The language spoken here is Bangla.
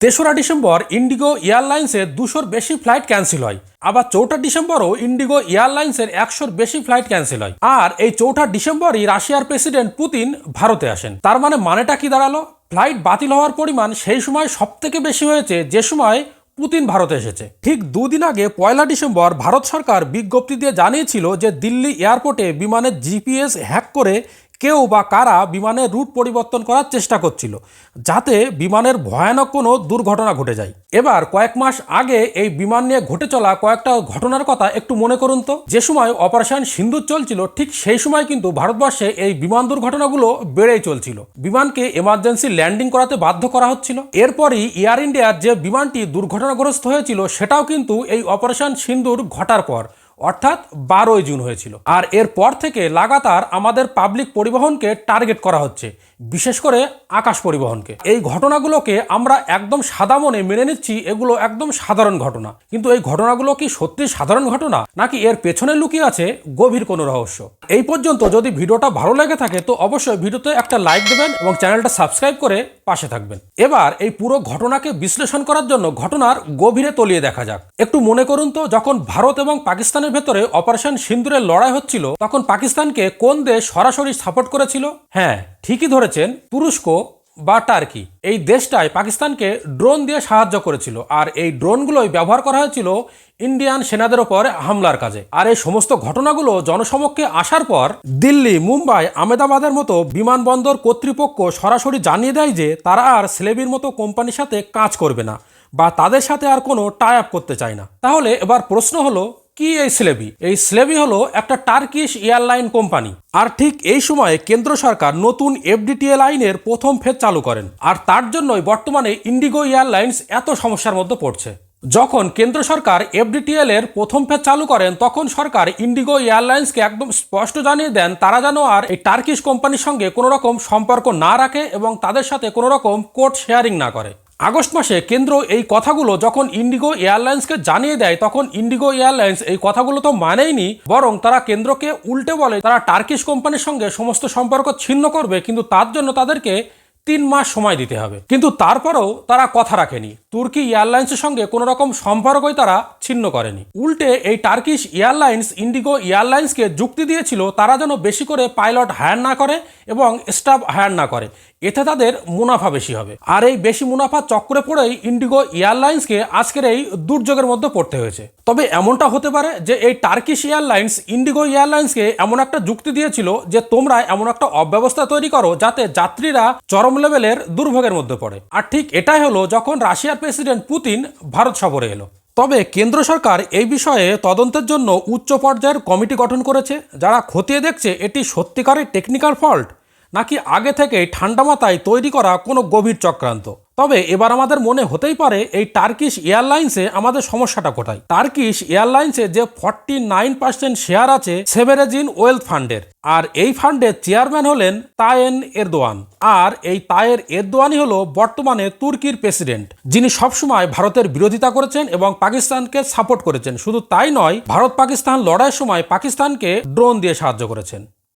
তেসরা ডিসেম্বর ইন্ডিগো এয়ারলাইন্সের 200-র বেশি ফ্লাইট ক্যান্সেল হয়। আবার 4ঠা ডিসেম্বরও ইন্ডিগো এয়ারলাইন্সের 100-র বেশি ফ্লাইট ক্যান্সেল হয়। আর এই 4ঠা ডিসেম্বরই রাশিয়ার প্রেসিডেন্ট পুতিন ভারতে আসেন। তার মানেটা কি দাঁড়ালো? ফ্লাইট বাতিল হওয়ার পরিমাণ সেই সময় সবথেকে বেশি হয়েছে যে সময় পুতিন ভারতে এসেছে। ঠিক দুদিন আগে 1লা ডিসেম্বর ভারত সরকার বিজ্ঞপ্তি দিয়ে জানিয়েছিল যে দিল্লি এয়ারপোর্টে বিমানের জিপিএস হ্যাক করে কেউ বা কারা বিমানের রুট পরিবর্তন করার চেষ্টা করছিল, যাতে বিমানের ভয়ানক কোনো দুর্ঘটনা ঘটে যায়। এবার কয়েক মাস আগে এই বিমান নিয়ে ঘটে চলা কয়েকটা ঘটনার কথা একটু মনে করুন তো। যে সময় অপারেশন সিন্দুর চলছিল ঠিক সেই সময় কিন্তু ভারতবর্ষে এই বিমান দুর্ঘটনাগুলো বেড়েই চলছিল। বিমানকে এমার্জেন্সি ল্যান্ডিং করাতে বাধ্য করা হচ্ছিল। এরপরই এয়ার ইন্ডিয়ার যে বিমানটি দুর্ঘটনাগ্রস্ত হয়েছিল সেটাও কিন্তু এই অপারেশন সিন্দুর ঘটার পর, অর্থাৎ 12ই জুন হয়েছিল। আর এরপর থেকে লাগাতার আমাদের পাবলিক পরিবহনকে টার্গেট করা হচ্ছে, বিশেষ করে আকাশ পরিবহনকে। এই ঘটনাগুলোকে আমরা একদম সাদা মনে মেনে নিচ্ছি, এগুলো একদম সাধারণ ঘটনা। কিন্তু এই ঘটনাগুলো কি সত্যি সাধারণ ঘটনা, নাকি এর পেছনে লুকিয়ে আছে গভীর কোনো রহস্য? এই পর্যন্ত যদি ভিডিওটা ভালো লেগে থাকে তো অবশ্যই ভিডিওতে একটা লাইক দেবেন এবং চ্যানেলটা সাবস্ক্রাইব করে পাশে থাকবেন। এবার এই পুরো ঘটনাকে বিশ্লেষণ করার জন্য ঘটনার গভীরে তলিয়ে দেখা যাক। একটু মনে করুন তো, যখন ভারত এবং পাকিস্তানের ভেতরে অপারেশন সিন্দুরের লড়াই হচ্ছিল তখন পাকিস্তানকে কোন দেশ সরাসরি সাপোর্ট করেছিল? হ্যাঁ, ঠিকই ধরেছেন, তুরস্ক বা টার্কি। এই দেশটাই পাকিস্তানকে ড্রোন দিয়ে সাহায্য করেছিল, আর এই ড্রোনগুলোই ব্যবহার করা হয়েছিল ইন্ডিয়ান সেনাদের ওপর হামলার কাজে। আর এই সমস্ত ঘটনাগুলো জনসমক্ষে আসার পর দিল্লি, মুম্বাই, আহমেদাবাদের মতো বিমানবন্দর কর্তৃপক্ষ সরাসরি জানিয়ে দেয় যে তারা আর স্লেবির মতো কোম্পানির সাথে কাজ করবে না বা তাদের সাথে আর কোনো টাই আপ করতে চায় না। তাহলে এবার প্রশ্ন হলো, কি এই স্লেবি? এই স্লেবি হলো একটা টার্কিশ এয়ারলাইন কোম্পানি। আর ঠিক এই সময়ে কেন্দ্র সরকার নতুন এফডিটিএল আইনের প্রথম ফেজ চালু করেন, আর তার জন্যই বর্তমানে ইন্ডিগো এয়ারলাইন্স এত সমস্যার মধ্যে পড়ছে। যখন কেন্দ্র সরকার এফডিটিএল এর প্রথম ফেজ চালু করেন তখন সরকার ইন্ডিগো এয়ারলাইন্সকে একদম স্পষ্ট জানিয়ে দেন তারা যেন আর এই টার্কিশ কোম্পানির সঙ্গে কোনো রকম সম্পর্ক না রাখে এবং তাদের সাথে কোনো রকম কোড শেয়ারিং না করে। আগস্ট মাসে কেন্দ্র এই কথাগুলো যখন ইন্ডিগো এয়ারলাইন্সকে জানিয়ে দেয় তখন ইন্ডিগো এয়ারলাইন্স এই কথাগুলো তো মানেইনি, বরং তারা কেন্দ্রকে উল্টে বলে তারা টার্কিশ কোম্পানির সঙ্গে সমস্ত সম্পর্ক ছিন্ন করবে, কিন্তু তার জন্য তাদেরকে 3 মাস সময় দিতে হবে। কিন্তু তারপরেও তারা কথা রাখেনি, তুর্কি এয়ারলাইন্সের সঙ্গে কোনো রকম সম্পর্কই তারা ছিন্ন করেনি। উল্টে এই টার্কিশ এয়ারলাইন্স ইন্ডিগো এয়ারলাইন্সকে যুক্তি দিয়েছিল তারা যেন বেশি করে পাইলট হায়ার না করে এবং স্টাফ হায়ার না করে, এতে তাদের মুনাফা বেশি হবে। আর এই বেশি মুনাফা চক্রে পড়েই ইন্ডিগো এয়ারলাইন্সকে আজকের এই দুর্যোগের মধ্যে পড়তে হয়েছে। তবে এমনটা হতে পারে যে এই টার্কিশ এয়ারলাইন্স ইন্ডিগো এয়ারলাইন্সকে এমন একটা যুক্তি দিয়েছিল যে তোমরা এমন একটা অব্যবস্থা তৈরি করো যাতে যাত্রীরা চরম লেভেলের দুর্ভোগের মধ্যে পড়ে। আর ঠিক এটাই হলো যখন রাশিয়ার প্রেসিডেন্ট পুতিন ভারত সফরে এলো। তবে কেন্দ্র সরকার এই বিষয়ে তদন্তের জন্য উচ্চ পর্যায়ের কমিটি গঠন করেছে, যারা খতিয়ে দেখছে এটি সত্যিকারের টেকনিক্যাল ফল্ট নাকি আগে থেকেই ঠান্ডা মাথায় তৈরি করা কোনো গভীর চক্রান্ত। তবে এবার আমাদের মনে হতেই পারে এই টার্কিশ এয়ারলাইন্সে আমাদের সমস্যাটা কোথায়। টার্কিশ এয়ারলাইন্সে যে 49% শেয়ার আছে সেভেরেজিন ওয়েলথ ফান্ডের, আর এই ফান্ডের চেয়ারম্যান হলেন তায়েন এরদোয়ান। আর এই তায়ের এরদোয়ানই হলো বর্তমানে তুর্কির প্রেসিডেন্ট, যিনি সবসময় ভারতের বিরোধিতা করেছেন এবং পাকিস্তানকে সাপোর্ট করেছেন। শুধু তাই নয়, ভারত পাকিস্তান লড়াইয়ের সময় পাকিস্তানকে ড্রোন দিয়ে সাহায্য করেছেন।